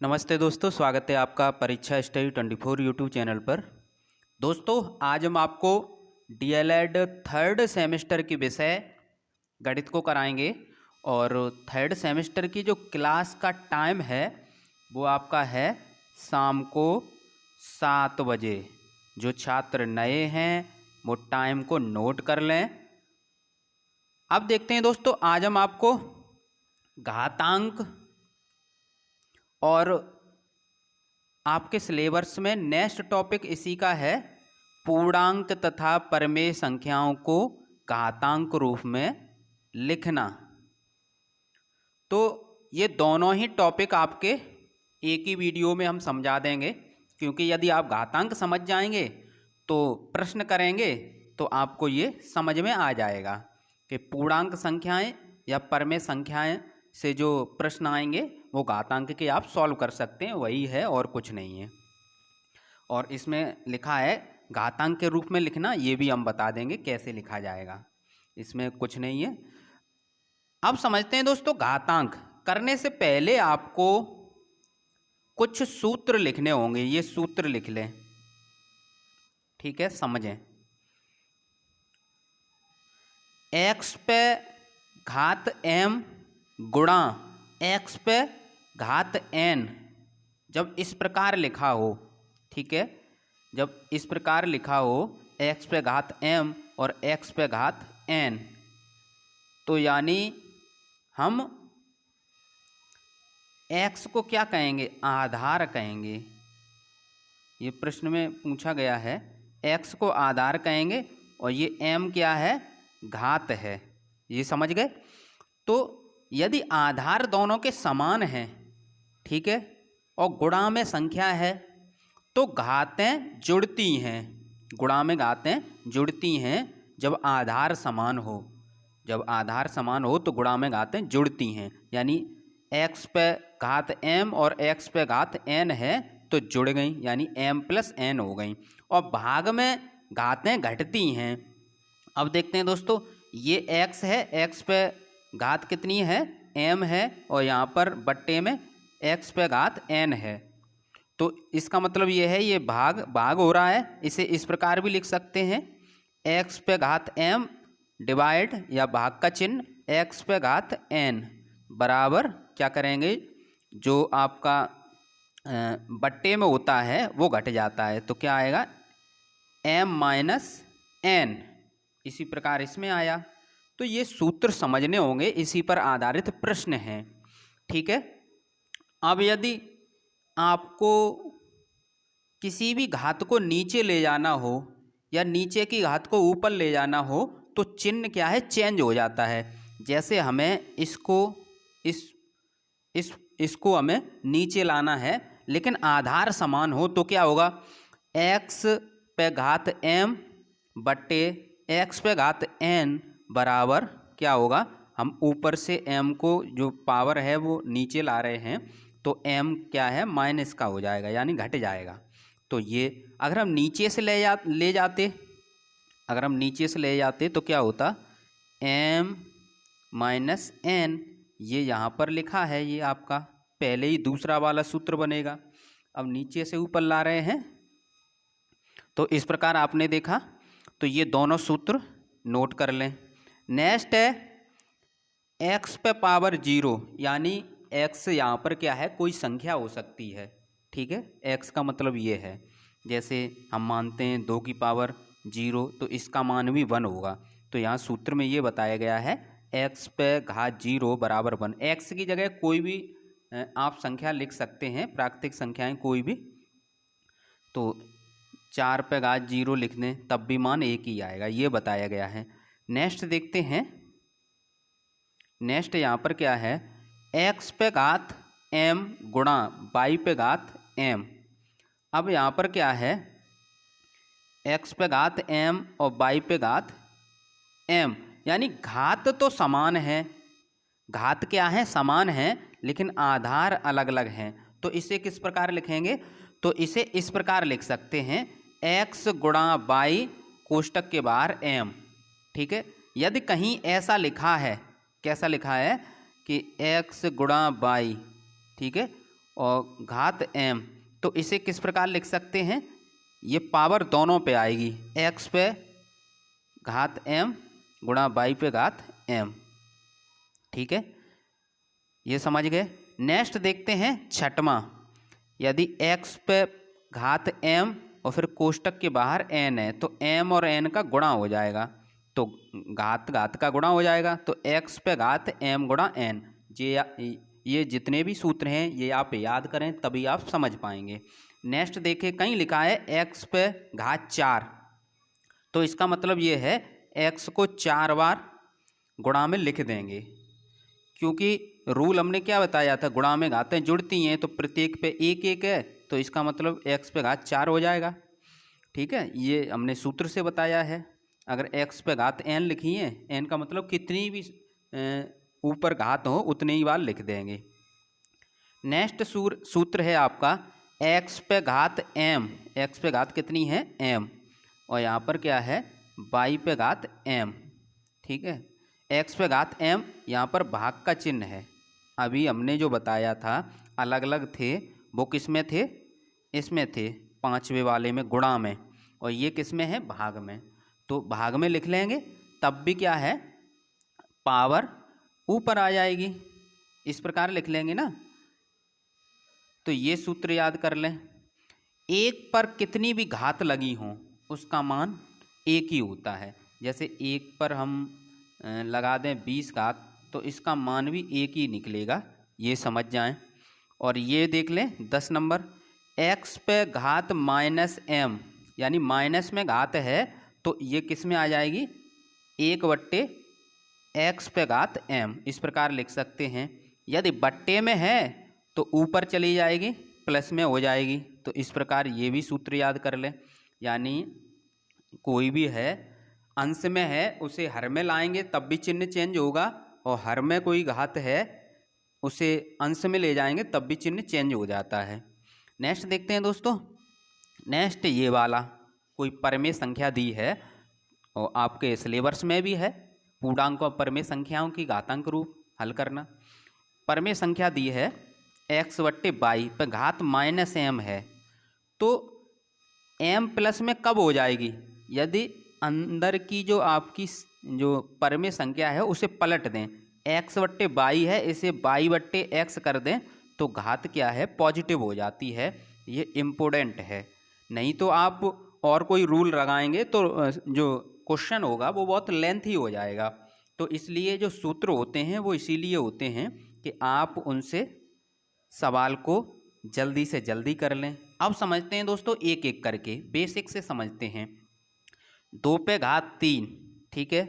नमस्ते दोस्तों, स्वागत है आपका परीक्षा स्टडी 24 यूट्यूब चैनल पर। दोस्तों, आज हम आपको डीएलएड थर्ड सेमेस्टर की विषय गणित को कराएंगे और थर्ड सेमेस्टर की जो क्लास का टाइम है वो आपका है शाम को 7 बजे। जो छात्र नए हैं वो टाइम को नोट कर लें। अब देखते हैं दोस्तों, आज हम आपको घातांक और आपके सिलेबस में नेक्स्ट टॉपिक इसी का है पूर्णांक तथा परमेय संख्याओं को घातांक रूप में लिखना। तो ये दोनों ही टॉपिक आपके एक ही वीडियो में हम समझा देंगे, क्योंकि यदि आप घातांक समझ जाएंगे तो प्रश्न करेंगे तो आपको ये समझ में आ जाएगा कि पूर्णांक संख्याएं या परमेय संख्याएं से जो प्रश्न आएंगे वो घातांक के आप सॉल्व कर सकते हैं, वही है और कुछ नहीं है। और इसमें लिखा है घातांक के रूप में लिखना, ये भी हम बता देंगे कैसे लिखा जाएगा, इसमें कुछ नहीं है। अब समझते हैं दोस्तों, घातांक करने से पहले आपको कुछ सूत्र लिखने होंगे। ये सूत्र लिख लें, ठीक है, समझें। x पे घात m गुणा x पे घात n जब इस प्रकार लिखा हो, ठीक है, जब इस प्रकार लिखा हो x पे घात m और x पे घात n, तो यानी हम x को क्या कहेंगे? आधार कहेंगे। ये प्रश्न में पूछा गया है, x को आधार कहेंगे और ये m क्या है? घात है। ये समझ गए? तो यदि आधार दोनों के समान हैं, ठीक है, और गुणा में संख्या है तो घातें जुड़ती हैं। गुणा में घातें जुड़ती हैं जब आधार समान हो। जब आधार समान हो तो गुणा में घातें जुड़ती हैं, यानी x पे घात m और x पे घात n है तो जुड़ गई, यानी m प्लस n हो गई। और भाग में घातें घटती हैं। अब देखते हैं दोस्तों, ये x है, x पे घात कितनी है? m है, और यहाँ पर बट्टे में x पे घात n है। तो इसका मतलब ये है ये भाग हो रहा है। इसे इस प्रकार भी लिख सकते हैं, x पे घात m डिवाइड या भाग का चिन्ह x पे घात n बराबर क्या करेंगे? जो आपका बट्टे में होता है वो घट जाता है, तो क्या आएगा? m minus n। इसी प्रकार इसमें आया। तो ये सूत्र समझने होंगे, इसी पर आधारित प्रश्न है, ठीक है। अब यदि आपको किसी भी घात को नीचे ले जाना हो या नीचे की घात को ऊपर ले जाना हो तो चिन्ह क्या है? चेंज हो जाता है। जैसे हमें इसको हमें नीचे लाना है, लेकिन आधार समान हो तो क्या होगा? x पे घात m बट्टे x पे घात n बराबर क्या होगा? हम ऊपर से m को जो पावर है वो नीचे ला रहे हैं, तो m क्या है? माइनस का हो जाएगा, यानी घट जाएगा। तो ये अगर हम नीचे से ले जाते तो क्या होता? m minus n। ये यहाँ पर लिखा है, ये आपका पहले ही दूसरा वाला सूत्र बनेगा। अब नीचे से ऊपर ला रहे हैं तो इस प्रकार आपने देखा। तो ये दोनों सूत्र नोट कर लें। नेक्स्ट है x पे पावर 0, यानी x यहाँ पर क्या है? कोई संख्या हो सकती है, ठीक है। x का मतलब ये है, जैसे हम मानते हैं 2 की पावर 0 तो इसका मान भी 1 होगा। तो यहाँ सूत्र में ये बताया गया है x पे घात 0 बराबर 1। x की जगह कोई भी आप संख्या लिख सकते हैं, प्राकृतिक संख्याएं कोई भी। तो 4 पे घात 0 लिख दें तब भी मान 1 ही आएगा, ये बताया गया है। नेक्स्ट देखते हैं। नेक्स्ट यहाँ पर क्या है? x पे घात m गुणा y पे घात m। अब यहाँ पर क्या है? x पे घात m और y पे घात m, यानी घात तो समान है। घात क्या है? समान है, लेकिन आधार अलग अलग हैं। तो इसे किस प्रकार लिखेंगे? तो इसे इस प्रकार लिख सकते हैं, x गुणा y कोष्टक के बाहर m, ठीक है। यदि कहीं ऐसा लिखा है, कैसा लिखा है कि x गुणा y, ठीक है, और घात m, तो इसे किस प्रकार लिख सकते हैं, ये पावर दोनों पे आएगी, x पे घात m गुणा y पे घात m। ठीक है, ये समझ गए। नेक्स्ट देखते हैं छठवां, यदि x पे घात m और फिर कोष्टक के बाहर n है तो m और n का गुणा हो जाएगा, तो घात घात का गुणा हो जाएगा, तो x पे घात m गुणा n। ये जितने भी सूत्र हैं ये आप याद करें तभी आप समझ पाएंगे। नेक्स्ट देखिए, कहीं लिखा है x पे घात 4, तो इसका मतलब ये है x को 4 बार गुणा में लिख देंगे, क्योंकि रूल हमने क्या बताया था, गुणा में घातें जुड़ती हैं तो प्रत्येक पे एक एक है, तो इसका मतलब x पे घात 4 हो जाएगा। ठीक है, ये हमने सूत्र से बताया है। अगर x पे घात n लिखी है, n का मतलब कितनी भी ऊपर घात हो उतनी ही बार लिख देंगे। नेक्स्ट सूत्र है आपका x पे घात m, x पे घात कितनी है m, और यहाँ पर क्या है y पे घात m। ठीक है, x पे घात m, यहाँ पर भाग का चिन्ह है। अभी हमने जो बताया था अलग अलग थे, वो किस में थे, इसमें थे पांचवे वाले में गुणा में, और ये किस में है भाग में, तो भाग में लिख लेंगे, तब भी क्या है पावर ऊपर आ जाएगी, इस प्रकार लिख लेंगे ना। तो ये सूत्र याद कर लें, एक पर कितनी भी घात लगी हो उसका मान एक ही होता है। जैसे एक पर हम लगा दें 20 घात, तो इसका मान भी एक ही निकलेगा, ये समझ जाएं। और ये देख लें 10 नंबर, x पे घात माइनस m, यानी माइनस में घात है तो ये किस में आ जाएगी, 1/x पे घात m, इस प्रकार लिख सकते हैं। यदि बट्टे में है तो ऊपर चली जाएगी, प्लस में हो जाएगी, तो इस प्रकार ये भी सूत्र याद कर लें। यानी कोई भी है अंश में है उसे हर में लाएंगे तब भी चिन्ह चेंज होगा, और हर में कोई घात है उसे अंश में ले जाएंगे तब भी चिन्ह चेंज हो जाता है। नेक्स्ट देखते हैं दोस्तों, नेक्स्ट ये वाला, कोई परमेय संख्या दी है और आपके सिलेबस में भी है, पूर्णांक और परमेय संख्याओं की घातांक रूप हल करना। परमेय संख्या दी है x/y पर घात माइनस m है, तो m प्लस में कब हो जाएगी, यदि अंदर की जो आपकी जो परमेय संख्या है उसे पलट दें, x/y है इसे y/x कर दें तो घात क्या है पॉजिटिव हो जाती है, ये इम्पोर्टेंट है। नहीं तो आप और कोई रूल लगाएंगे तो जो क्वेश्चन होगा वो बहुत लेंथी हो जाएगा। तो इसलिए जो सूत्र होते हैं वो इसीलिए होते हैं कि आप उनसे सवाल को जल्दी से जल्दी कर लें। अब समझते हैं दोस्तों एक एक करके, बेसिक से समझते हैं। 2 पे घात 3, ठीक है,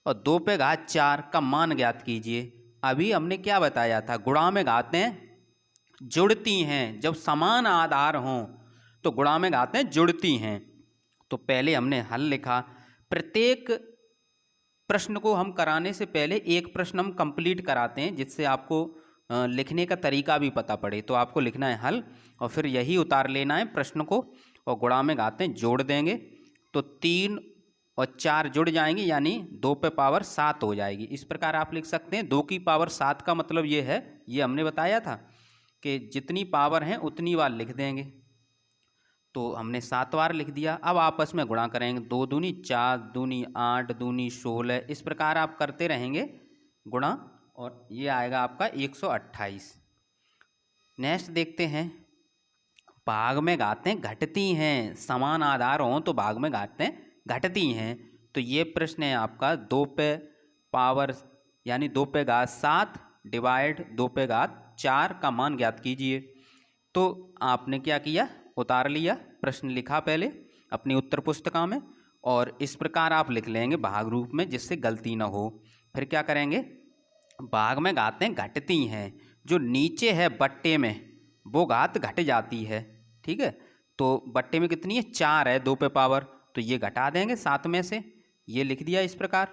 और 2 पे घात 4 का मान ज्ञात कीजिए। अभी हमने क्या बताया था, गुणा में घातें जुड़ती हैं, जब समान आधार हों तो गुणा में घातें जुड़ती हैं। तो पहले हमने हल लिखा, प्रत्येक प्रश्न को हम कराने से पहले एक प्रश्न हम कंप्लीट कराते हैं जिससे आपको लिखने का तरीका भी पता पड़े। तो आपको लिखना है हल और फिर यही उतार लेना है प्रश्न को, और गुणा में घातें जोड़ देंगे तो 3 और 4 जुड़ जाएंगे, यानी 2 पे पावर 7 हो जाएगी। इस प्रकार आप लिख सकते हैं। 2 की पावर 7 का मतलब ये है, ये हमने बताया था कि जितनी पावर हैं उतनी बार लिख देंगे, तो हमने 7 बार लिख दिया। अब आपस में गुणा करेंगे, 2 दूनी 4, दूनी 8, दूनी 16, इस प्रकार आप करते रहेंगे गुणा, और ये आएगा आपका 128। नेक्स्ट देखते हैं, भाग में घातें घटती हैं, समान आधार हों तो भाग में घातें घटती हैं। तो ये प्रश्न है आपका 2 पे पावर यानी 2 पे घात 7 डिवाइड 2 पे घात 4 का मान ज्ञात कीजिए। तो आपने क्या किया, उतार लिया, प्रश्न लिखा पहले अपनी उत्तर पुस्तिका में, और इस प्रकार आप लिख लेंगे भाग रूप में जिससे गलती ना हो। फिर क्या करेंगे, भाग में घातें घटती हैं, जो नीचे है बट्टे में वो घात घट जाती है, ठीक है। तो बट्टे में कितनी है 4 है 2 पे पावर, तो ये घटा देंगे 7 में से, ये लिख दिया इस प्रकार।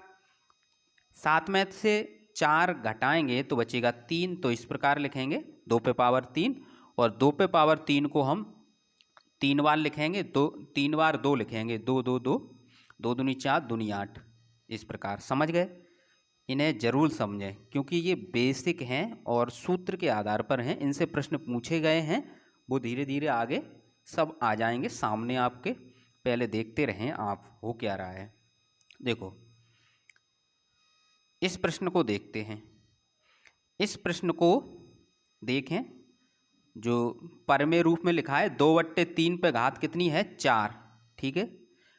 7 में से 4 घटाएंगे तो बचेगा 3, तो इस प्रकार लिखेंगे 2 पे पावर 3, और 2 पे पावर 3 को हम 3 बार लिखेंगे, 3 बार 2 लिखेंगे, 2 2 2, 2 दूनी 4, दूनी 8, इस प्रकार। समझ गए। इन्हें ज़रूर समझें क्योंकि ये बेसिक हैं और सूत्र के आधार पर हैं। इनसे प्रश्न पूछे गए हैं, वो धीरे धीरे आगे सब आ जाएंगे सामने आपके। पहले देखते रहें आप हो क्या रहा है। देखो इस प्रश्न को देखते हैं। इस प्रश्न को देखें, जो परमे रूप में लिखा है 2/3 पे घात कितनी है 4, ठीक है।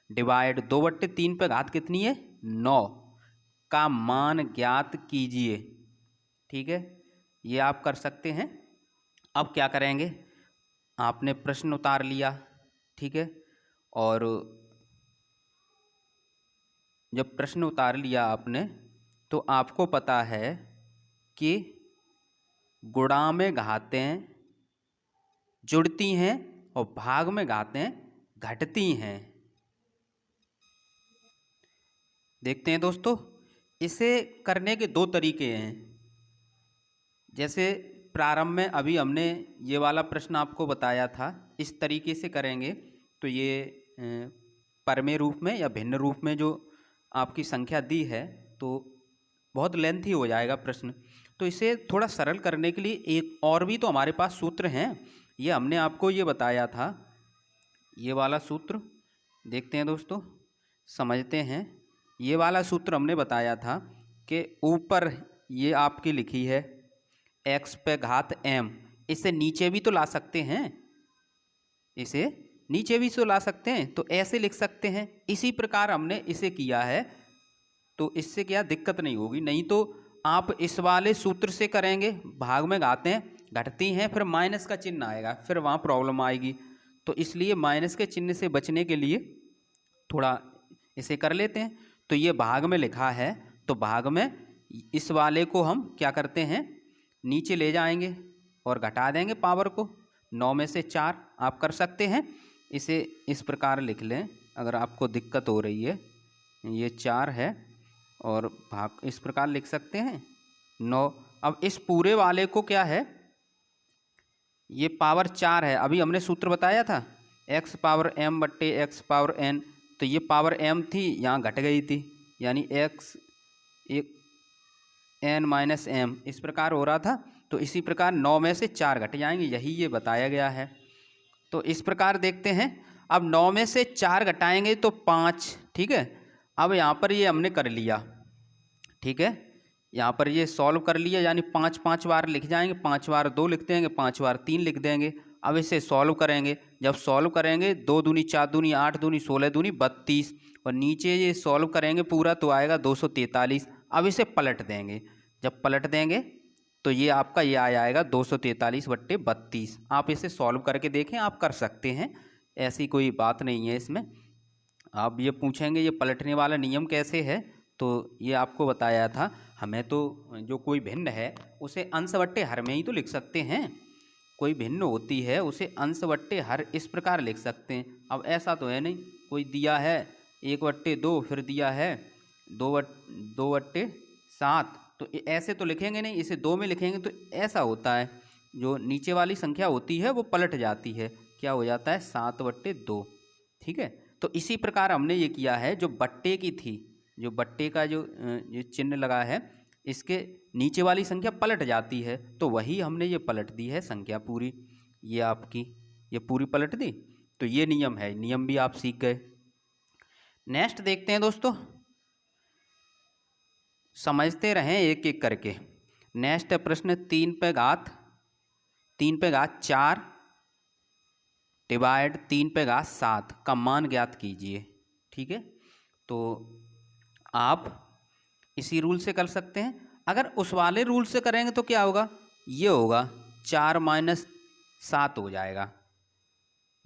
डिवाइड 2/3 पे घात कितनी है 9 का मान ज्ञात कीजिए, ठीक है। ये आप कर सकते हैं। अब क्या करेंगे, आपने प्रश्न उतार लिया, ठीक है। और जब प्रश्न उतार लिया आपने तो आपको पता है कि गुणा में घातें जुड़ती हैं और भाग में घातें घटती हैं। देखते हैं दोस्तों, इसे करने के दो तरीके हैं। जैसे प्रारंभ में अभी हमने ये वाला प्रश्न आपको बताया था, इस तरीके से करेंगे तो ये परमे रूप में या भिन्न रूप में जो आपकी संख्या दी है तो बहुत लेंथी हो जाएगा प्रश्न। तो इसे थोड़ा सरल करने के लिए एक और भी तो हमारे पास सूत्र हैं। ये हमने आपको ये बताया था, ये वाला सूत्र देखते हैं दोस्तों, समझते हैं। ये वाला सूत्र हमने बताया था कि ऊपर ये आपकी लिखी है x पे घात m, इसे नीचे भी तो ला सकते हैं, इसे नीचे भी तो ला सकते हैं, तो ऐसे लिख सकते हैं। इसी प्रकार हमने इसे किया है, तो इससे क्या दिक्कत नहीं होगी। नहीं तो आप इस वाले सूत्र से करेंगे, भाग में घातें घटती हैं, फिर माइनस का चिन्ह आएगा, फिर वहाँ प्रॉब्लम आएगी। तो इसलिए माइनस के चिन्ह से बचने के लिए थोड़ा इसे कर लेते हैं। तो ये भाग में लिखा है, तो भाग में इस वाले को हम क्या करते हैं, नीचे ले जाएंगे और घटा देंगे पावर को। 9 में से 4 आप कर सकते हैं। इसे इस प्रकार लिख लें अगर आपको दिक्कत हो रही है। ये 4 है और भाग इस प्रकार लिख सकते हैं 9। अब इस पूरे वाले को क्या है, ये पावर 4 है। अभी हमने सूत्र बताया था x पावर m बट्टे x पावर n, तो ये पावर m थी, यहाँ घट गई थी, यानी x एक n माइनस m इस प्रकार हो रहा था। तो इसी प्रकार 9 में से 4 घट जाएंगे, यही ये बताया गया है। तो इस प्रकार देखते हैं। अब 9 में से 4 घटाएंगे तो 5, ठीक है। अब यहाँ पर ये हमने कर लिया, ठीक है। यहाँ पर ये सॉल्व कर लिया, यानी 5 5 बार लिख जाएंगे, 5 बार 2 लिख देंगे, 5 बार 3 लिख देंगे। अब इसे सॉल्व करेंगे। जब सॉल्व करेंगे 2 दूनी 4 दूनी 8 दूनी 16 दूनी 32, और नीचे ये सॉल्व करेंगे पूरा तो आएगा 243। अब इसे पलट देंगे। जब पलट देंगे तो ये आपका ये आ जाएगा 243/32। आप इसे सॉल्व करके देखें, आप कर सकते हैं, ऐसी कोई बात नहीं है इसमें। आप ये पूछेंगे ये पलटने वाला नियम कैसे है, तो ये आपको बताया था। हमें तो जो कोई भिन्न है उसे अंश बट्टे हर में ही तो लिख सकते हैं। कोई भिन्न होती है उसे अंश बट्टे हर इस प्रकार लिख सकते हैं। अब ऐसा तो है नहीं, कोई दिया है 1/2, फिर दिया है 2/7, तो ऐसे तो लिखेंगे नहीं, इसे 2 में लिखेंगे तो ऐसा होता है, जो नीचे वाली संख्या होती है वो पलट जाती है, क्या हो जाता है 7/2, ठीक है। तो इसी प्रकार हमने ये किया है, जो बट्टे की थी, जो बट्टे का जो चिन्ह लगा है, इसके नीचे वाली संख्या पलट जाती है, तो वही हमने ये पलट दी है संख्या पूरी, ये आपकी ये पूरी पलट दी। तो ये नियम है, नियम भी आप सीख गए। नेक्स्ट देखते हैं दोस्तों, समझते रहें एक एक करके। नेक्स्ट प्रश्न 3 पे घात 4 डिवाइड 3 पे घात 7 का मान ज्ञात कीजिए, ठीक है। तो आप इसी रूल से कर सकते हैं। अगर उस वाले रूल से करेंगे तो क्या होगा, ये होगा 4 माइनस 7 हो जाएगा।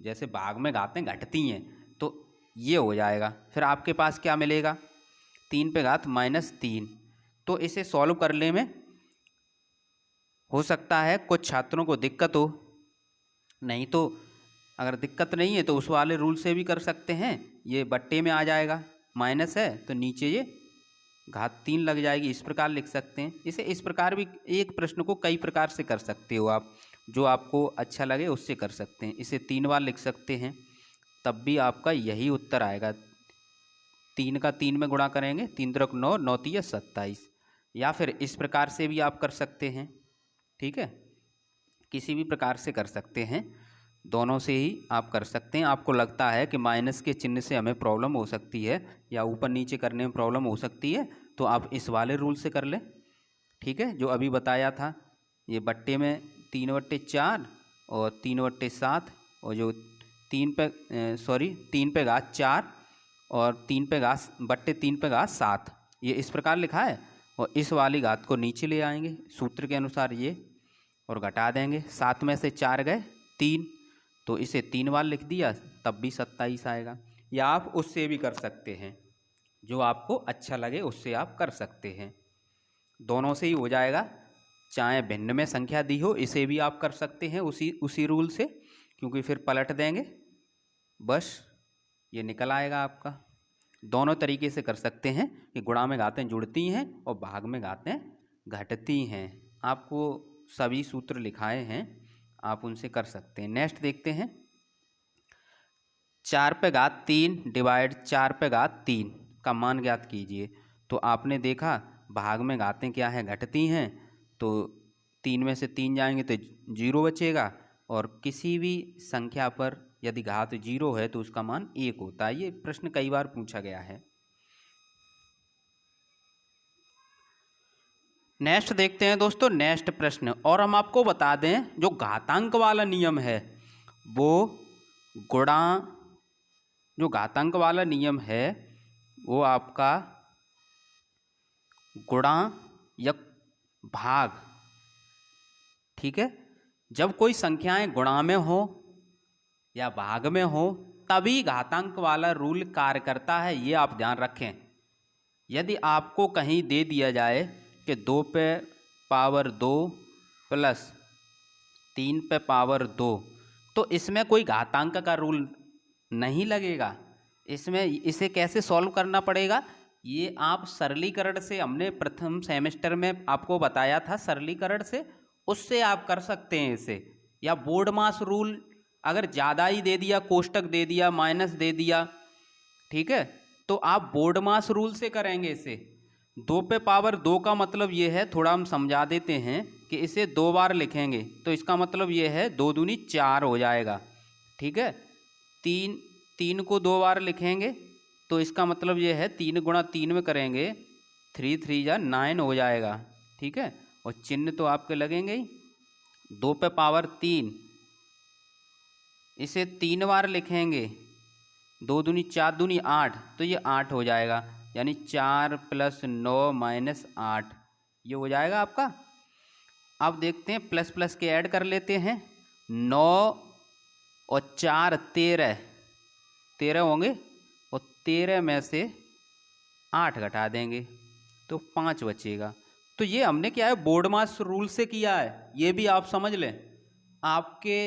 जैसे भाग में घातें घटती हैं तो ये हो जाएगा। फिर आपके पास क्या मिलेगा, 3 पे घात -3। तो इसे सॉल्व करने में हो सकता है कुछ छात्रों को दिक्कत हो, नहीं तो अगर दिक्कत नहीं है तो उस वाले रूल से भी कर सकते हैं। ये बट्टे में आ जाएगा, माइनस है तो नीचे ये घात 3 लग जाएगी, इस प्रकार लिख सकते हैं। इसे इस प्रकार भी एक प्रश्न को कई प्रकार से कर सकते हो आप, जो आपको अच्छा लगे उससे कर सकते हैं। इसे 3 बार लिख सकते हैं, तब भी आपका यही उत्तर आएगा। 3 का 3 में गुणा करेंगे, 3 त्रिक 9, 9 तिया 27, या फिर इस प्रकार से भी आप कर सकते हैं। ठीक है, किसी भी प्रकार से कर सकते हैं, दोनों से ही आप कर सकते हैं। आपको लगता है कि माइनस के चिन्ह से हमें प्रॉब्लम हो सकती है या ऊपर नीचे करने में प्रॉब्लम हो सकती है, तो आप इस वाले रूल से कर लें। ठीक है, जो अभी बताया था, ये बट्टे में 3/4 और 3/7, और जो 3 पे घात 4 और 3 पे घात 7, ये इस प्रकार लिखा है। और इस वाली घात को नीचे ले आएंगे सूत्र के अनुसार ये, और घटा देंगे। 7 में से 4 गए 3, तो इसे 3 बार लिख दिया, तब भी 27 आएगा। या आप उससे भी कर सकते हैं, जो आपको अच्छा लगे उससे आप कर सकते हैं, दोनों से ही हो जाएगा। चाहे भिन्न में संख्या दी हो, इसे भी आप कर सकते हैं उसी रूल से, क्योंकि फिर पलट देंगे, बस ये निकल आएगा आपका। दोनों तरीके से कर सकते हैं कि गुणा में घातें जुड़ती हैं और भाग में घातें घटती हैं। आपको सभी सूत्र लिखाए हैं, आप उनसे कर सकते हैं। नेक्स्ट देखते हैं, 4 पे घात 3 डिवाइड 4 पे घात 3 का मान ज्ञात कीजिए। तो आपने देखा भाग में घातें क्या है, घटती हैं, तो 3 में से 3 जाएंगे तो 0 बचेगा, और किसी भी संख्या पर यदि घात 0 है तो उसका मान 1 होता है। ये प्रश्न कई बार पूछा गया है। नेक्स्ट देखते हैं दोस्तों, नेक्स्ट प्रश्न। और हम आपको बता दें, जो घातांक वाला नियम है वो गुणा, जो घातांक वाला नियम है वो आपका गुणा या भाग, ठीक है, जब कोई संख्याएं गुणा में हो या भाग में हो तभी घातांक वाला रूल कार्य करता है, ये आप ध्यान रखें। यदि आपको कहीं दे दिया जाए कि 2 पे पावर 2 प्लस 3 पे पावर 2, तो इसमें कोई घातांक का रूल नहीं लगेगा। इसमें इसे कैसे सॉल्व करना पड़ेगा, ये आप सरलीकरण से, हमने प्रथम सेमेस्टर में आपको बताया था, सरलीकरण से उससे आप कर सकते हैं इसे। या बोर्ड मास रूल, अगर ज़्यादा ही दे दिया, कोष्टक दे दिया, माइनस दे दिया, ठीक है, तो आप बोर्ड मास रूल से करेंगे इसे। 2 पे पावर 2 का मतलब ये है, थोड़ा हम समझा देते हैं कि इसे 2 बार लिखेंगे तो इसका मतलब ये है 2 दूनी 4 हो जाएगा। ठीक है, 3 को 2 बार लिखेंगे तो इसका मतलब ये है 3 गुणा 3 में करेंगे, 3 3 जा 9 हो जाएगा। ठीक है, और चिन्ह तो आपके लगेंगे ही। 2 पे पावर 3, इसे 3 बार लिखेंगे, 2 दूनी 4 दूनी 8, तो ये 8 हो जाएगा, यानी 4 + 9 - 8, ये हो जाएगा आपका। अब देखते हैं, प्लस प्लस के ऐड कर लेते हैं। 9 और 4 13 होंगे, और 13 में से 8 घटा देंगे तो 5 बचेगा। तो ये हमने क्या है, बोर्ड मास रूल से किया है, ये भी आप समझ लें। आपके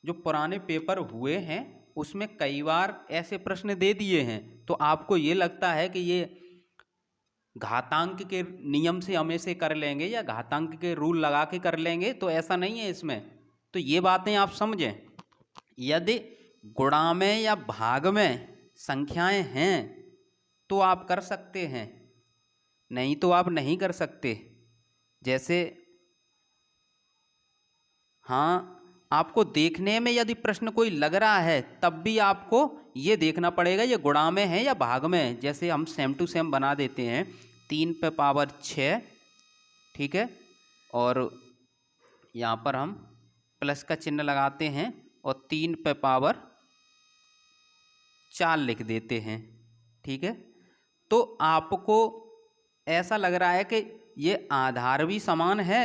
जो पुराने पेपर हुए हैं उसमें कई बार ऐसे प्रश्न दे दिए हैं, तो आपको ये लगता है कि ये घातांक के नियम से हम ऐसे कर लेंगे या घातांक के रूल लगा के कर लेंगे, तो ऐसा नहीं है इसमें। तो ये बातें आप समझें। यदि गुणा में या भाग में संख्याएं हैं तो आप कर सकते हैं, नहीं तो आप नहीं कर सकते। जैसे हाँ, आपको देखने में यदि प्रश्न कोई लग रहा है तब भी आपको ये देखना पड़ेगा ये गुणा में है या भाग में है। जैसे हम सेम टू सेम बना देते हैं, 3 पे पावर 6, ठीक है, और यहाँ पर हम प्लस का चिन्ह लगाते हैं और 3 पे पावर 4 लिख देते हैं। ठीक है, तो आपको ऐसा लग रहा है कि ये आधार भी समान है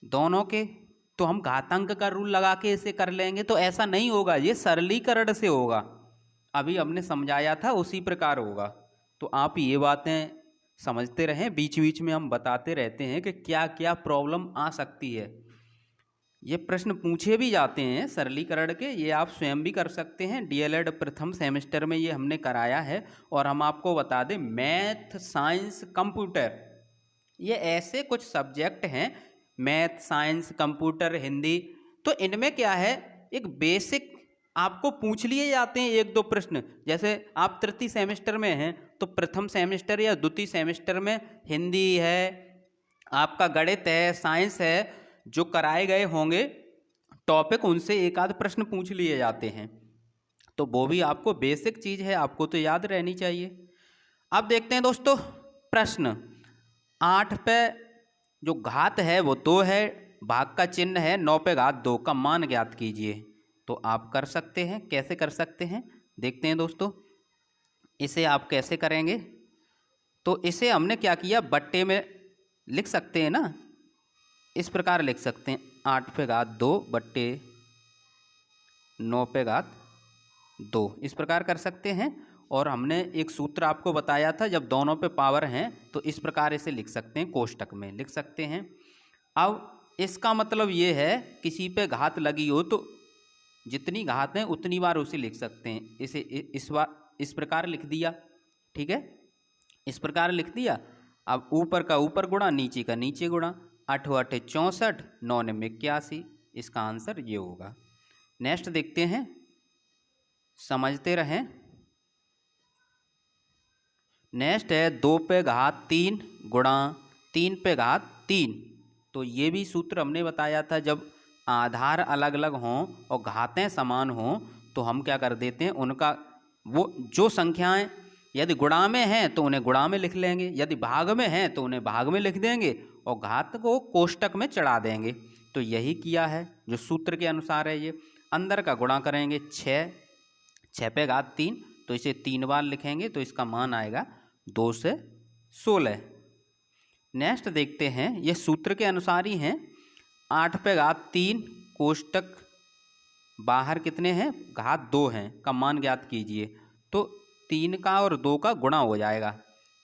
दोनों के, तो हम घातांक का रूल लगा के इसे कर लेंगे, तो ऐसा नहीं होगा, ये सरलीकरण से होगा। अभी हमने समझाया था उसी प्रकार होगा। तो आप ये बातें समझते रहें, बीच बीच में हम बताते रहते हैं कि क्या क्या प्रॉब्लम आ सकती है। ये प्रश्न पूछे भी जाते हैं सरलीकरण के, ये आप स्वयं भी कर सकते हैं। डीएलएड प्रथम सेमेस्टर में ये हमने कराया है। और हम आपको बता दें, मैथ, साइंस, कंप्यूटर, ये ऐसे कुछ सब्जेक्ट हैं, मैथ, साइंस, कंप्यूटर, हिंदी, तो इनमें क्या है, एक बेसिक आपको पूछ लिए जाते हैं एक दो प्रश्न। जैसे आप तृतीय सेमेस्टर में हैं तो प्रथम सेमेस्टर या द्वितीय सेमेस्टर में हिंदी है, आपका गणित है, साइंस है, जो कराए गए होंगे टॉपिक, उनसे एक आध प्रश्न पूछ लिए जाते हैं। तो वो भी आपको बेसिक चीज़ है, आपको तो याद रहनी चाहिए। अब देखते हैं दोस्तों प्रश्न। 8 पे जो घात है वो 2 है, भाग का चिन्ह है, 9 पे घात 2 का मान ज्ञात कीजिए। तो आप कर सकते हैं। कैसे कर सकते हैं देखते हैं दोस्तों। इसे आप कैसे करेंगे, तो इसे हमने क्या किया, बट्टे में लिख सकते हैं ना, इस प्रकार लिख सकते हैं 8 पे घात 2 बट्टे 9 पे घात 2, इस प्रकार कर सकते हैं। और हमने एक सूत्र आपको बताया था, जब दोनों पे पावर हैं तो इस प्रकार इसे लिख सकते हैं, कोष्टक में लिख सकते हैं। अब इसका मतलब ये है किसी पे घात लगी हो तो जितनी घात है उतनी बार उसे लिख सकते हैं। इसे इस प्रकार लिख दिया, ठीक है, इस प्रकार लिख दिया। अब ऊपर का ऊपर गुणा, नीचे का नीचे गुणा, 8 8 64, 9 9 81, इसका आंसर ये होगा। नेक्स्ट देखते हैं, समझते रहें। नेक्स्ट है 2 पे घात 3 गुणा 3 पे घात 3। तो ये भी सूत्र हमने बताया था, जब आधार अलग अलग हों और घातें समान हों तो हम क्या कर देते हैं, उनका वो जो संख्याएं यदि गुणा में हैं तो उन्हें गुणा में लिख लेंगे, यदि भाग में हैं तो उन्हें भाग में लिख देंगे और घात को कोष्टक में चढ़ा देंगे। तो यही किया है जो सूत्र के अनुसार है। ये अंदर का गुणा करेंगे 6 पे घात 3, तो इसे 3 बार लिखेंगे तो इसका मान आएगा 2 से 16। नेक्स्ट देखते हैं, ये सूत्र के अनुसार ही हैं। 8 पे घात 3 कोष्टक बाहर कितने हैं, घात 2 हैं, का मान ज्ञात कीजिए। तो 3 का और 2 का गुणा हो जाएगा।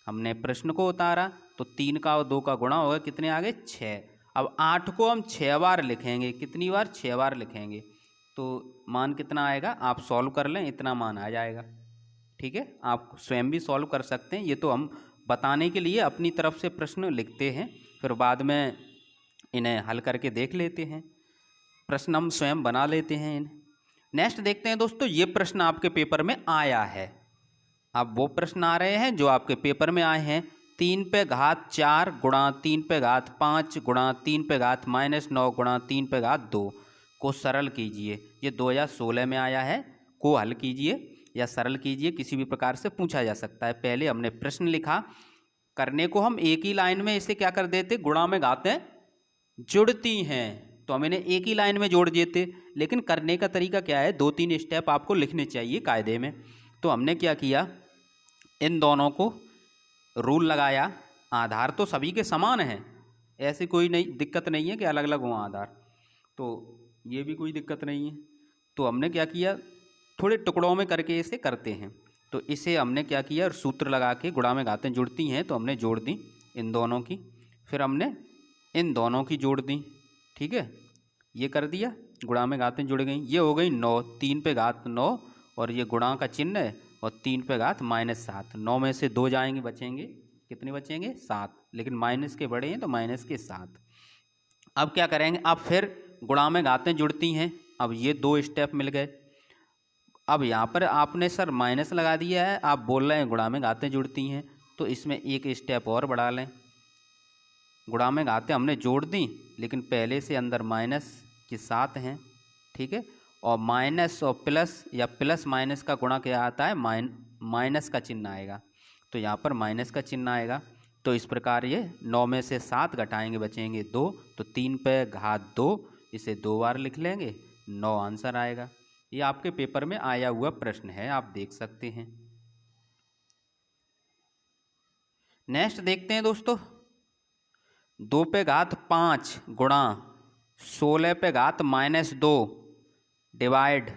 हमने प्रश्न को उतारा तो 3 का और 2 का गुणा होगा, कितने आ गए 6। अब 8 को हम 6 बार लिखेंगे, कितनी बार 6 बार लिखेंगे, तो मान कितना आएगा, आप सॉल्व कर लें, इतना मान आ जाएगा। ठीक है, आप स्वयं भी सॉल्व कर सकते हैं। ये तो हम बताने के लिए अपनी तरफ से प्रश्न लिखते हैं, फिर बाद में इन्हें हल करके देख लेते हैं, प्रश्न हम स्वयं बना लेते हैं इन्हें। नेक्स्ट देखते हैं दोस्तों, ये प्रश्न आपके पेपर में आया है। अब वो प्रश्न आ रहे हैं जो आपके पेपर में आए हैं। 3 पे घात 4 गुणा 3 पे घात 5 गुणा 3 पे घात -9 गुणा 3 पे घात 2 को सरल कीजिए। ये 2016 में आया है, को हल कीजिए या सरल कीजिए, किसी भी प्रकार से पूछा जा सकता है। पहले हमने प्रश्न लिखा, करने को हम एक ही लाइन में इसे क्या कर देते, गुणा में घातें जुड़ती हैं तो हम इन्हें एक ही लाइन में जोड़ देते। लेकिन करने का तरीका क्या है, 2-3 स्टेप आपको लिखने चाहिए कायदे में। तो हमने क्या किया, इन दोनों को रूल लगाया। आधार तो सभी के समान हैं, ऐसी कोई नहीं दिक्कत नहीं है कि अलग अलग हों आधार, तो ये भी कोई दिक्कत नहीं है। तो हमने क्या किया, थोड़े टुकड़ों में करके इसे करते हैं। तो इसे हमने क्या किया, सूत्र लगा के गुणा में घातें जुड़ती हैं तो हमने जोड़ दी इन दोनों की, फिर हमने इन दोनों की जोड़ दी। ठीक है, ये कर दिया, गुणा में घातें जुड़ गई, ये हो गई 9, 3 पे घात 9 और ये गुणा का चिन्ह है और 3 पे घात -7। 9 में से 2 जाएंगे, बचेंगे कितने, बचेंगे 7, लेकिन माइनस के बड़े हैं तो माइनस के 7। अब क्या करेंगे, अब फिर गुणा में घातें जुड़ती हैं, अब ये 2 स्टेप मिल गए। अब यहाँ पर आपने सर माइनस लगा दिया है, आप बोल रहे हैं गुणा में घातें जुड़ती हैं, तो इसमें एक स्टेप और बढ़ा लें। गुणा में घातें हमने जोड़ दी, लेकिन पहले से अंदर माइनस के 7 हैं। ठीक है, और माइनस और प्लस या प्लस माइनस का गुणा क्या आता है, माइनस का चिन्ह आएगा, तो यहाँ पर माइनस का चिन्ह आएगा। तो इस प्रकार ये 9 में से 7 घटाएंगे, बचेंगे 2, तो 3 पे घात 2, इसे 2 बार लिख लेंगे, 9 आंसर आएगा। ये आपके पेपर में आया हुआ प्रश्न है, आप देख सकते हैं। नेक्स्ट देखते हैं दोस्तों, 2 पे घात 5 गुणा 16 पे घात -2 डिवाइड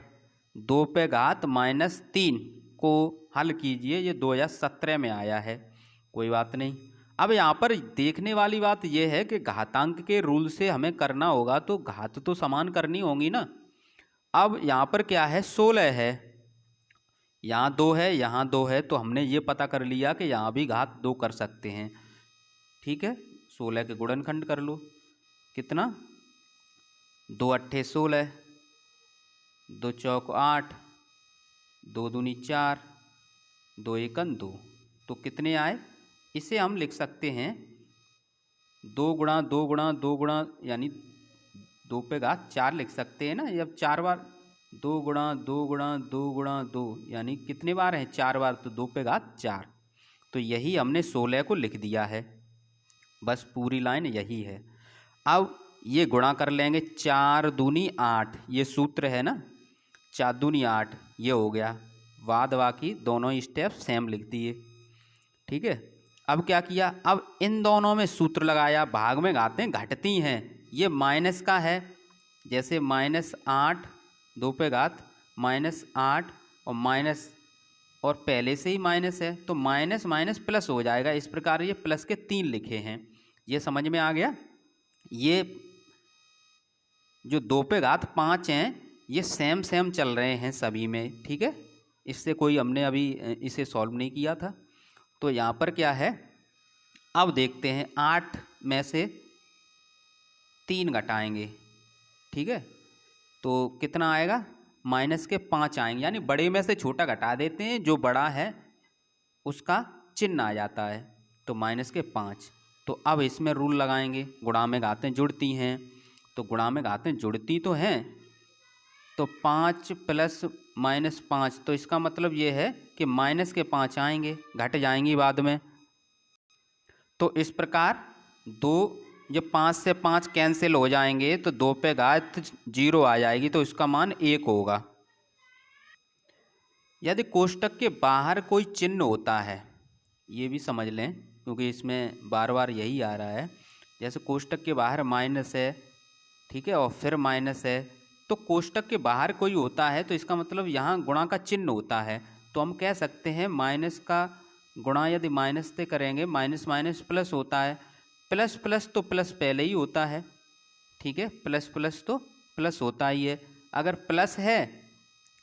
2 पे घात -3 को हल कीजिए। ये 2017 में आया है, कोई बात नहीं। अब यहाँ पर देखने वाली बात यह है कि घातांक के रूल से हमें करना होगा तो घात तो समान करनी होगी ना। अब यहाँ पर क्या है, 16 है, यहाँ 2 है, यहाँ 2 है, तो हमने ये पता कर लिया कि यहाँ भी घात 2 कर सकते हैं। ठीक है, 16 के गुणनखंड कर लो, कितना 2 8 16, दो चौक 8, 2 दूनी 4, 2 एकन 2। तो कितने आए? इसे हम लिख सकते हैं 2 गुणा 2 गुणा 2 गुणा, यानी 2 पे घात 4 लिख सकते हैं ना। जब 4 बार 2 गुणा 2 गुणा 2 गुणा 2, यानी कितने बार है? 4 बार, तो 2 पे घात 4। तो यही हमने 16 को लिख दिया है। बस पूरी लाइन यही है। अब ये गुणा कर लेंगे, 4 दूनी 8, ये सूत्र है ना, 4 दूनी 8, ये हो गया। बाद बाकी दोनों स्टेप सेम लिख दिए। ठीक है। अब क्या किया? अब इन दोनों में सूत्र लगाया, भाग में घातें घटती हैं। ये माइनस का है, जैसे -8 2 पे घात -8 और माइनस, और पहले से ही माइनस है तो माइनस माइनस प्लस हो जाएगा। इस प्रकार ये प्लस के 3 लिखे हैं। ये समझ में आ गया? ये जो 2 पे घात 5 हैं, ये सेम सेम चल रहे हैं सभी में। ठीक है, इससे कोई हमने अभी इसे सॉल्व नहीं किया था। तो यहाँ पर क्या है, अब देखते हैं 8 में से 3 घटाएंगे। ठीक है, तो कितना आएगा? माइनस के 5 आएंगे, यानी बड़े में से छोटा घटा देते हैं, जो बड़ा है उसका चिन्ह आ जाता है। तो माइनस के 5। तो अब इसमें रूल लगाएंगे, गुणा में घातें जुड़ती हैं, तो गुणा में घातें जुड़ती तो हैं। तो 5 प्लस -5, तो इसका मतलब ये है कि माइनस के 5 आएंगे, घट जाएंगी बाद में। तो इस प्रकार 2, ये 5 से 5 कैंसिल हो जाएंगे, तो 2 पे घात 0 आ जाएगी, तो इसका मान 1 होगा। यदि कोष्टक के बाहर कोई चिन्ह होता है, ये भी समझ लें क्योंकि इसमें बार बार यही आ रहा है। जैसे कोष्टक के बाहर माइनस है, ठीक है, और फिर माइनस है, तो कोष्टक के बाहर कोई होता है तो इसका मतलब यहाँ गुणा का चिन्ह होता है। तो हम कह सकते हैं माइनस का गुणा यदि माइनस से करेंगे, माइनस माइनस प्लस होता है, प्लस प्लस तो प्लस पहले ही होता है। ठीक है, प्लस प्लस तो प्लस होता ही है। अगर प्लस है,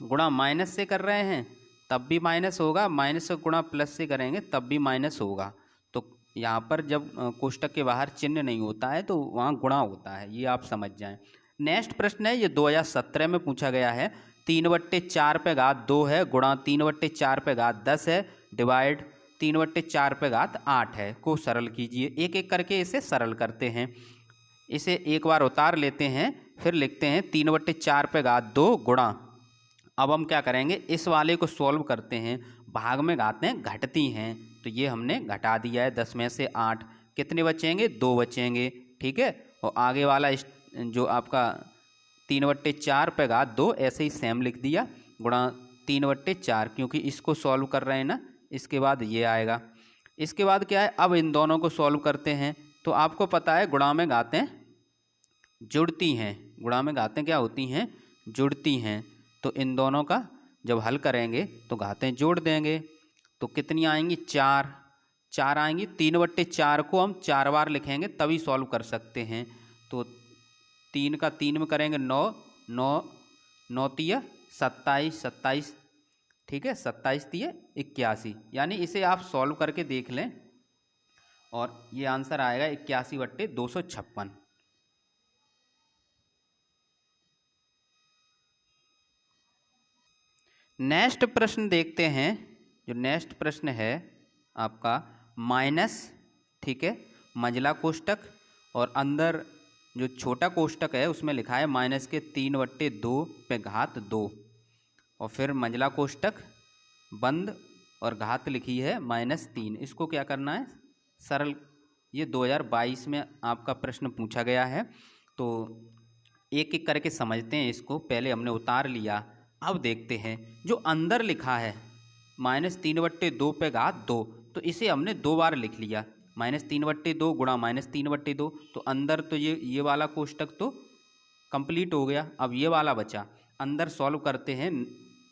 गुणा माइनस से कर रहे हैं तब भी माइनस होगा, माइनस से गुणा प्लस से करेंगे तब भी माइनस होगा। तो यहाँ पर जब कोष्टक के बाहर चिन्ह नहीं होता है तो वहाँ गुणा होता है, ये आप समझ जाएं। नेक्स्ट प्रश्न है, ये 2017 में पूछा गया है। 3/4 पे घात 2 है, गुणा 3/4 पे घात 10 है, डिवाइड 3/4 पे घात 8 है, को सरल कीजिए। एक एक करके इसे सरल करते हैं। इसे एक बार उतार लेते हैं, फिर लिखते हैं 3/4 पे घात 2 गुणा। अब हम क्या करेंगे, इस वाले को सॉल्व करते हैं। भाग में घातें घटती हैं, तो ये हमने घटा दिया है। 10 में से 8, कितने बचेंगे? 2 बचेंगे। ठीक है, और आगे वाला जो आपका 3/4 पे घात 2 ऐसे ही सेम लिख दिया, गुणा 3/4, क्योंकि इसको सॉल्व कर रहे हैं ना। इसके बाद ये आएगा। इसके बाद क्या है, अब इन दोनों को सॉल्व करते हैं। तो आपको पता है गुणा में घातें जुड़ती हैं, गुणा में घातें क्या होती हैं? जुड़ती हैं। तो इन दोनों का जब हल करेंगे तो घातें जोड़ देंगे, तो कितनी आएंगी? 4 आएंगी। 3/4 को हम 4 बार लिखेंगे तभी सॉल्व कर सकते हैं। तो 3 का 3 में करेंगे 9, 9 9 तिया 27, 27, ठीक है, 27 तिया 81, यानी इसे आप सॉल्व करके देख लें और ये आंसर आएगा 81/256। नेक्स्ट प्रश्न देखते हैं। जो नेक्स्ट प्रश्न है आपका माइनस, ठीक है, मंझला कोष्टक, और अंदर जो छोटा कोष्टक है उसमें लिखा है माइनस के 3/2 पे घात 2, और फिर मंझला कोष्टक बंद और घात लिखी है -3। इसको क्या करना है? सरल। ये 2022 में आपका प्रश्न पूछा गया है, तो एक एक करके समझते हैं इसको। पहले हमने उतार लिया, अब देखते हैं जो अंदर लिखा है -3/2 पे घात 2, तो इसे हमने 2 बार लिख लिया। -3/2 गुणा -3/2, तो अंदर तो ये वाला कोष्टक तो कंप्लीट हो गया। अब ये वाला बचा, अंदर सॉल्व करते हैं।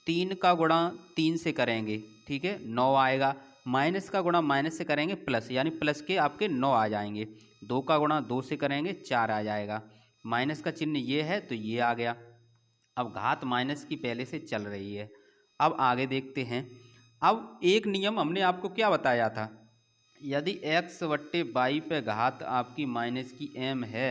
3 का गुणा 3 से करेंगे, ठीक है, 9 आएगा। माइनस का गुणा माइनस से करेंगे प्लस, यानी प्लस के आपके 9 आ जाएंगे। 2 का गुणा 2 से करेंगे 4 आ जाएगा। माइनस का चिन्ह ये है तो ये आ गया। अब घात माइनस की पहले से चल रही है। अब आगे देखते हैं। अब एक नियम हमने आपको क्या बताया था, यदि x/y पे घात आपकी माइनस की m है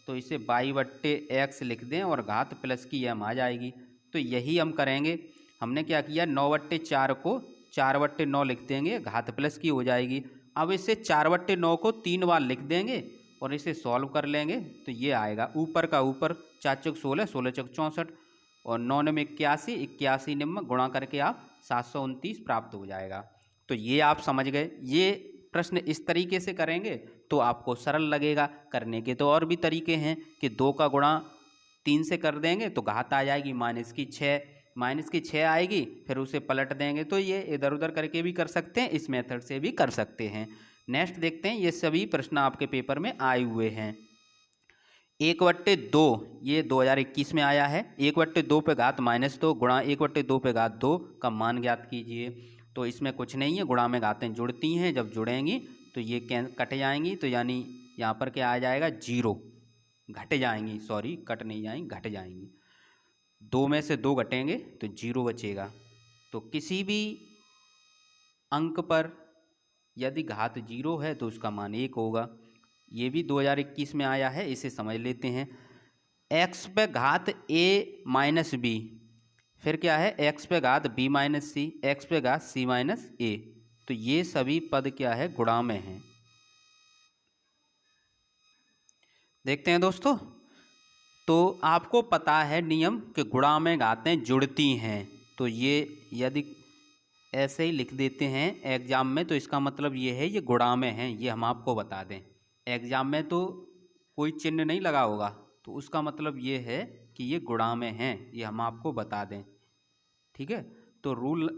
तो इसे y/x लिख दें और घात प्लस की m आ जाएगी। तो तो यही हम करेंगे। हमने क्या किया, 9/4 को 4/9 लिख देंगे, घात प्लस की हो जाएगी। अब इसे 4/9 को 3 बार लिख देंगे और इसे सॉल्व कर लेंगे तो ये आएगा ऊपर का ऊपर 4 चौक 16, 16 चौक 64 और 9 निम 81, 81 निम गुणा करके आप 729 प्राप्त हो जाएगा। तो ये आप समझ गए। ये प्रश्न इस तरीके से करेंगे तो आपको सरल लगेगा। करने के तो और भी तरीके हैं कि 2 का गुणा 3 से कर देंगे तो घात आ जाएगी -6, -6 आएगी, फिर उसे पलट देंगे। तो ये इधर उधर करके भी कर सकते हैं, इस मेथड से भी कर सकते हैं। नेक्स्ट देखते हैं, ये सभी प्रश्न आपके पेपर में आए हुए हैं। 1/2 ये 2021 में आया है। 1/2 पे घात -2 गुणा 1/2 पे घात 2 का मान ज्ञात कीजिए। तो इसमें कुछ नहीं है, गुणा में घातें जुड़ती हैं, जब जुड़ेंगी तो ये कट जाएंगी, तो यानी यहाँ पर क्या आ जाएगा 0, घट जाएंगी, सॉरी कट नहीं जाएंगी, घट जाएंगी। 2 में से 2 घटेंगे तो 0 बचेगा। तो किसी भी अंक पर यदि घात 0 है तो उसका मान 1 होगा। ये भी 2021 में आया है, इसे समझ लेते हैं। x पे घात a माइनस बी, फिर क्या है x पे घात b माइनस सी, x पे घात c माइनस ए। तो ये सभी पद क्या है, गुणा में हैं। देखते हैं दोस्तों, तो आपको पता है नियम कि गुणा में घातें जुड़ती हैं। तो ये यदि ऐसे ही लिख देते हैं एग्जाम में तो इसका मतलब ये है ये गुणा में हैं, ये हम आपको बता दें। एग्जाम में तो कोई चिन्ह नहीं लगा होगा, तो उसका मतलब ये है कि ये गुणा में हैं, ये हम आपको बता दें। ठीक है, तो रूल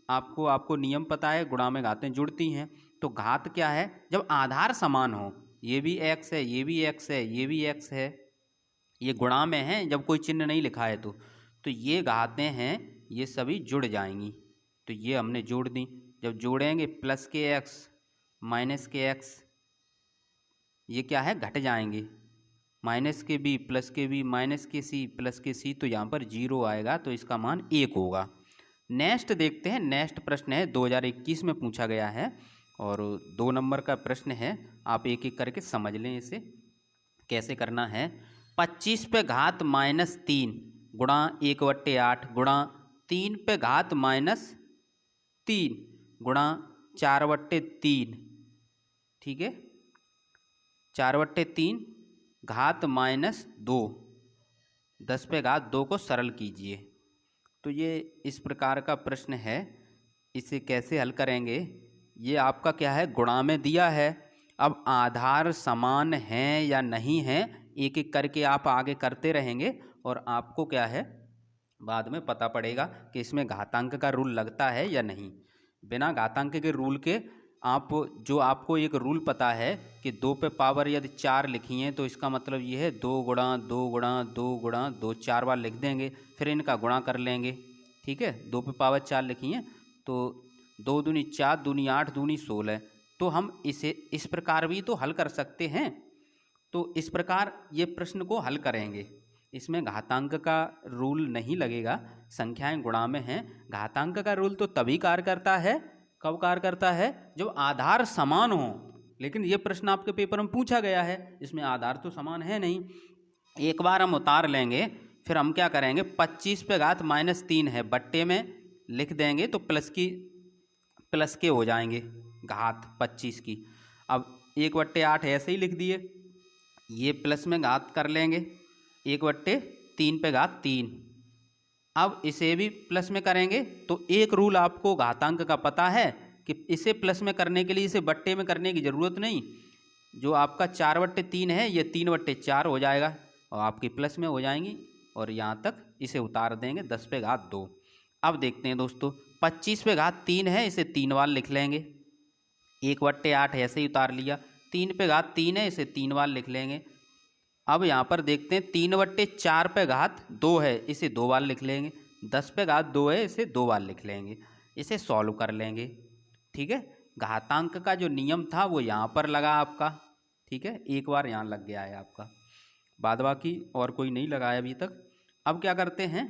आपको नियम पता है, गुणा में घातें जुड़ती हैं। तो घात क्या है, जब आधार समान हो, ये भी x है, ये भी x है, ये भी x है, ये गुणा में हैं जब कोई चिन्ह नहीं लिखा है तो ये घातें हैं, ये सभी जुड़ जाएंगी। तो ये हमने जोड़ दी। जब जोड़ेंगे प्लस के x माइनस के x, ये क्या है घट जाएंगे, माइनस के b प्लस के b माइनस के c प्लस के c, तो यहाँ पर 0 आएगा, तो इसका मान 1 होगा। नेक्स्ट देखते हैं, नेक्स्ट प्रश्न है 2021 में पूछा गया है और 2 नंबर का प्रश्न है। आप एक एक करके समझ लें इसे कैसे करना है। 25 पे घात -3 गुणा 1/8 गुणा 3 पे घात -3 गुणा 4/3, ठीक है, 4/3 घात -2, 10 पे घात 2 को सरल कीजिए। तो ये इस प्रकार का प्रश्न है, इसे कैसे हल करेंगे। ये आपका क्या है, गुणा में दिया है। अब आधार समान हैं या नहीं हैं, एक एक करके आप आगे करते रहेंगे और आपको क्या है बाद में पता पड़ेगा कि इसमें घातांक का रूल लगता है या नहीं। बिना घातांक के रूल के आपको एक रूल पता है कि 2 पे पावर यदि 4 लिखी है तो इसका मतलब ये है 2 गुणा 2 गुणा 2 गुणा 2, 4 बार लिख देंगे, फिर इनका गुणा कर लेंगे। ठीक है, 2 पे पावर 4 लिखी है तो 2 दूनी 4, दूनी 8, दूनी 16। तो हम इसे इस प्रकार भी तो हल कर सकते हैं। तो इस प्रकार ये प्रश्न को हल करेंगे। इसमें घातांक का रूल नहीं लगेगा, संख्याएं गुणा में हैं। घातांक का रूल तो तभी कार्य करता है, कब कार्य करता है, जब आधार समान हो। लेकिन ये प्रश्न आपके पेपर में पूछा गया है, इसमें आधार तो समान है नहीं। एक बार हम उतार लेंगे, फिर हम क्या करेंगे, 25 पे घात -3 है, बट्टे में लिख देंगे तो प्लस के हो जाएंगे घात 25 की। अब 1/8 ऐसे ही लिख दिए, ये प्लस में घात कर लेंगे 1/3 पे घात 3। अब इसे भी प्लस में करेंगे तो एक रूल आपको घातांक का पता है कि इसे प्लस में करने के लिए इसे बट्टे में करने की ज़रूरत नहीं। जो आपका 4/3 है ये 3/4 हो जाएगा और आपकी प्लस में हो जाएंगी, और यहाँ तक इसे उतार देंगे 10 पे घात 2। अब देखते हैं दोस्तों, 25 पे घात 3 है, इसे 3 बार लिख लेंगे। 1/8 ऐसे ही उतार लिया, 3 पे घात 3 है, इसे 3 बार लिख लेंगे। अब यहाँ पर देखते हैं 3/4 पे घात 2 है, इसे 2 बार लिख लेंगे। 10 पे घात 2 है, इसे 2 बार लिख लेंगे। इसे सॉल्व कर लेंगे। ठीक है, घातांक का जो नियम था वो यहाँ पर लगा आपका। ठीक है, एक बार यहाँ लग गया है आपका, बाद बाकी और कोई नहीं लगाया अभी तक। अब क्या करते हैं,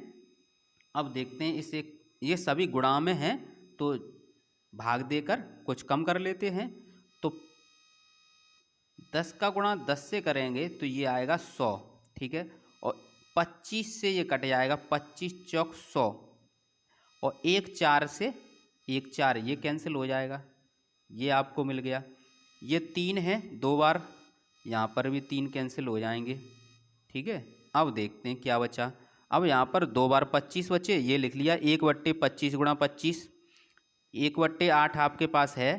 अब देखते हैं इसे, ये सभी गुणा में हैं तो भाग देकर कुछ कम कर लेते हैं। तो 10 का गुणा 10 से करेंगे तो ये आएगा 100। ठीक है, और 25 से ये कट जाएगा, 25 चौक 100, और 1 4 से 1 4 ये कैंसिल हो जाएगा, ये आपको मिल गया। ये 3 है, 2 बार यहाँ पर भी 3 कैंसिल हो जाएंगे, ठीक है। अब देखते हैं क्या बचा। अब यहाँ पर 2 बार 25 बचे, ये लिख लिया 1/25 गुणा 25, 1/8 आपके पास है,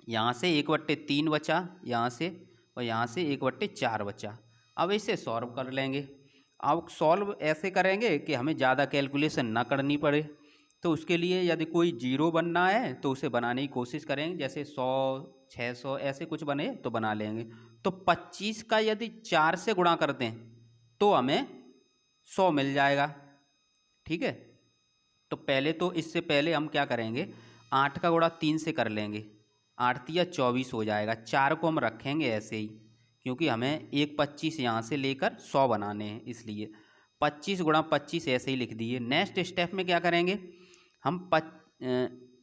यहाँ से 1/3 बचा यहाँ से, और यहाँ से 1/4 बचा। अब इसे सॉल्व कर लेंगे। अब सॉल्व ऐसे करेंगे कि हमें ज़्यादा कैलकुलेशन ना करनी पड़े। तो उसके लिए यदि कोई जीरो बनना है तो उसे बनाने की कोशिश करेंगे, जैसे 100 600 ऐसे कुछ बने तो बना लेंगे। तो 25 का यदि 4 से गुणा कर दें तो हमें 100 मिल जाएगा, ठीक है। तो पहले तो इससे पहले हम क्या करेंगे, 8 का गुणा 3 से कर लेंगे, 8 तिया 24 हो जाएगा। 4 को हम रखेंगे ऐसे ही, क्योंकि हमें 1/25 यहाँ से लेकर 100 बनाने हैं, इसलिए 25 गुणा 25 ऐसे ही लिख दिए। नेक्स्ट स्टेप में क्या करेंगे, हम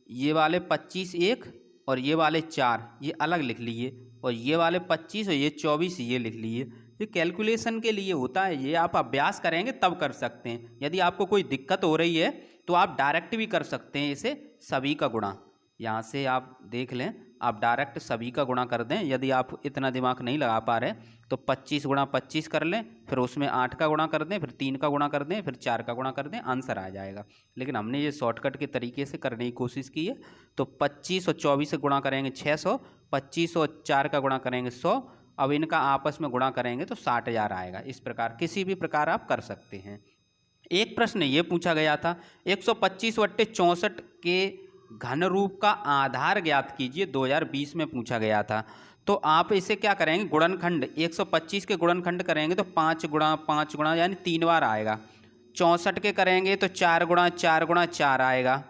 ये वाले 25 एक और ये वाले 4 ये अलग लिख लिए, और ये वाले 25 और ये 24 ये लिख लिए। ये कैलकुलेशन के लिए होता है, ये आप अभ्यास करेंगे तब कर सकते हैं। यदि आपको कोई दिक्कत हो रही है तो आप डायरेक्ट भी कर सकते हैं इसे, सभी का गुणा। यहाँ से आप देख लें, आप डायरेक्ट सभी का गुणा कर दें। यदि आप इतना दिमाग नहीं लगा पा रहे तो 25 गुणा 25 कर लें, फिर उसमें 8 का गुणा कर दें, फिर 3 का गुणा कर दें, फिर 4 का गुणा कर दें, आंसर आ जाएगा। लेकिन हमने ये शॉर्टकट के तरीके से करने की कोशिश की है। तो 25 और 24 से गुणा करेंगे 600, 25 और 4 का गुणा करेंगे 100। अब इनका आपस में गुणा करेंगे तो 60,000 आएगा। इस प्रकार किसी भी प्रकार आप कर सकते हैं। एक प्रश्न ये पूछा गया था, 125/64 के घन रूप का आधार ज्ञात कीजिए, 2020 में पूछा गया था। तो आप इसे क्या करेंगे, गुणनखंड 125 के गुणनखंड करेंगे तो 5 गुणा 5 गुणा यानी 3 बार आएगा। 64 के करेंगे तो 4 गुणा 4 गुणा 4 आएगा।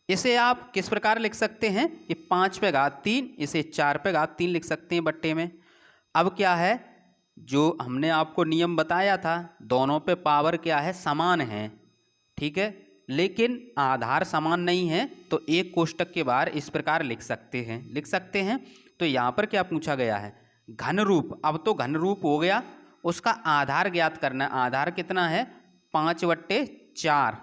इसे आप किस प्रकार लिख सकते हैं, ये 5 पे घात 3, इसे 4 पे घात 3 लिख सकते हैं बट्टे में। अब क्या है, जो हमने आपको नियम बताया था, दोनों पे पावर क्या है, समान है, ठीक है, लेकिन आधार समान नहीं है। तो एक कोष्टक के बाहर इस प्रकार लिख सकते हैं। तो यहाँ पर क्या पूछा गया है, घन रूप। अब तो घन रूप हो गया, उसका आधार ज्ञात करना है। आधार कितना है, 5/4।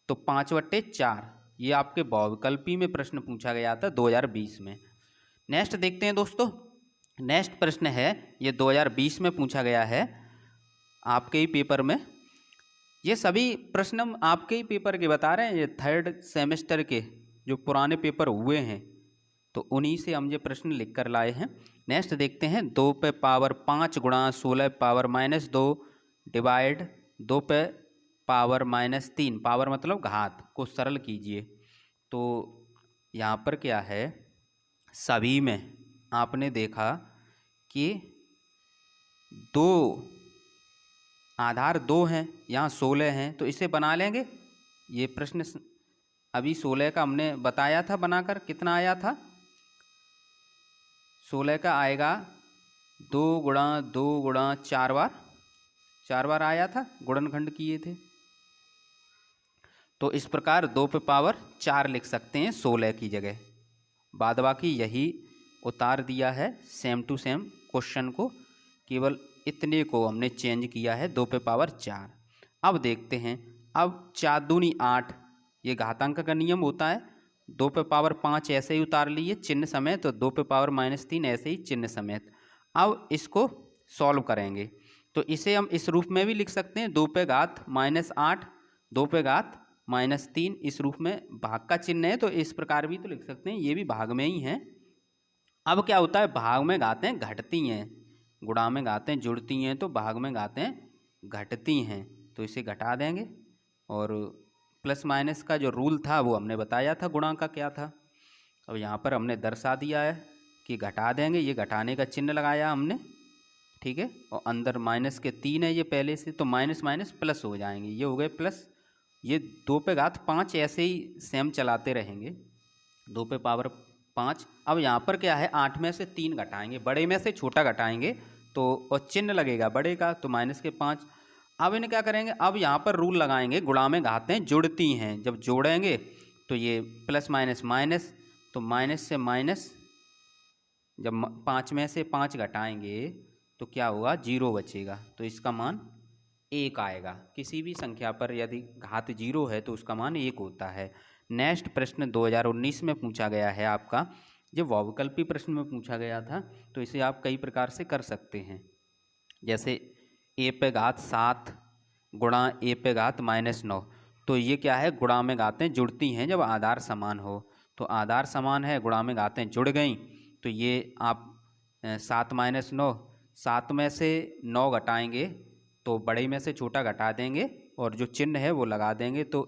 तो 5/4 ये आपके बहुविकल्पी में प्रश्न पूछा गया था 2020 में। नेक्स्ट देखते हैं दोस्तों। नेक्स्ट प्रश्न है, ये 2020 में पूछा गया है आपके ही पेपर में। ये सभी प्रश्न हम आपके ही पेपर के बता रहे हैं, ये 3rd सेमेस्टर के जो पुराने पेपर हुए हैं, तो उन्हीं से हम ये प्रश्न लिख कर लाए हैं। नेक्स्ट देखते हैं, 2 पे पावर 5 गुणा 16 पावर -2 डिवाइड 2 पे पावर -3, पावर मतलब घात, को सरल कीजिए। तो यहाँ पर क्या है, सभी में आपने देखा कि 2 आधार 2 हैं, यहाँ 16 हैं, तो इसे बना लेंगे। ये प्रश्न अभी 16 का हमने बताया था बनाकर, कितना आया था, 16 का आएगा 2 गुणा 2 गुणा 4 बार आया था, गुणनखंड किए थे। तो इस प्रकार 2 पे पावर 4 लिख सकते हैं 16 की जगह। बाद बाकी यही उतार दिया है, सेम टू सेम क्वेश्चन को, केवल इतने को हमने चेंज किया है, 2 पे पावर 4। अब देखते हैं, अब 4 दूनी 8, ये घातांक का नियम होता है। 2 पे पावर 5 ऐसे ही उतार लिए चिन्ह समेत, तो 2 पे पावर -3 ऐसे ही चिन्ह समेत। अब इसको सॉल्व करेंगे तो इसे हम इस रूप में भी लिख सकते हैं, 2 पे घात -8, 2 पे घात -3, इस रूप में भाग का चिन्ह है तो इस प्रकार भी तो लिख सकते हैं, ये भी भाग में ही है। अब क्या होता है, भाग में घातें घटती हैं, गुणा में घातें जुड़ती हैं, तो भाग में घातें घटती हैं, तो इसे घटा देंगे। और प्लस माइनस का जो रूल था वो हमने बताया था, गुणा का क्या था। अब यहाँ पर हमने दर्शा दिया है कि घटा देंगे, ये घटाने का चिन्ह लगाया हमने, ठीक है। और अंदर -3 है ये पहले से, तो माइनस माइनस प्लस हो जाएंगे, ये हो गए प्लस। ये 2 पे घात 5 ऐसे ही सेम चलाते रहेंगे, 2 पे पावर 5। अब यहाँ पर क्या है, 8 में से 3 घटाएंगे, बड़े में से छोटा घटाएंगे तो, और चिन्ह लगेगा बड़े का, तो -5। अब इन्हें क्या करेंगे, अब यहाँ पर रूल लगाएंगे, गुणा में घातें जुड़ती हैं, जब जोड़ेंगे तो ये प्लस माइनस माइनस, तो माइनस से माइनस, जब 5 में से 5 घटाएंगे तो क्या होगा, 0 बचेगा, तो इसका मान 1 आएगा। किसी भी संख्या पर यदि घात 0 है तो उसका मान 1 होता है। नेक्स्ट प्रश्न 2019 में पूछा गया है आपका, जो बहुविकल्पी प्रश्न में पूछा गया था, तो इसे आप कई प्रकार से कर सकते हैं। जैसे a पे घात 7 गुणा a पे घात -9, तो ये क्या है, गुणा में घातें जुड़ती हैं जब आधार समान हो। तो आधार समान है, गुणा में घातें जुड़ गई, तो ये आप 7 - 9, 7 में से 9 घटाएंगे तो बड़े में से छोटा घटा देंगे और जो चिन्ह है वो लगा देंगे, तो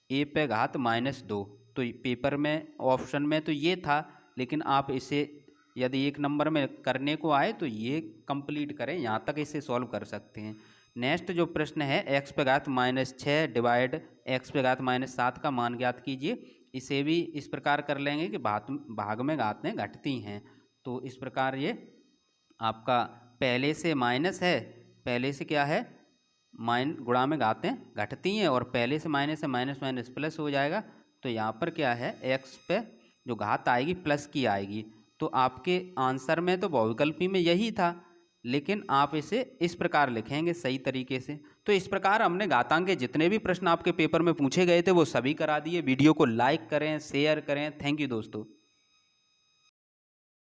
a पे घात -2। तो पेपर में ऑप्शन में तो ये था, लेकिन आप इसे यदि एक नंबर में करने को आए तो ये कंप्लीट करें, यहाँ तक इसे सॉल्व कर सकते हैं। नेक्स्ट जो प्रश्न है, x पे घात -6 डिवाइड x पे घात -7 का मान ज्ञात कीजिए। इसे भी इस प्रकार कर लेंगे कि भाग में घातें घटती हैं। तो इस प्रकार ये आपका पहले से माइनस है, पहले से क्या है, गुणा में घातें घटती हैं, और पहले से माइनस है, माइनस माइनस प्लस हो जाएगा। तो यहाँ पर क्या है, x पे जो घात आएगी प्लस की आएगी। तो आपके आंसर में तो बहुविकल्पी में यही था, लेकिन आप इसे इस प्रकार लिखेंगे सही तरीके से। तो इस प्रकार हमने घातांक के जितने भी प्रश्न आपके पेपर में पूछे गए थे वो सभी करा दिए। वीडियो को लाइक करें, शेयर करें। थैंक यू दोस्तों।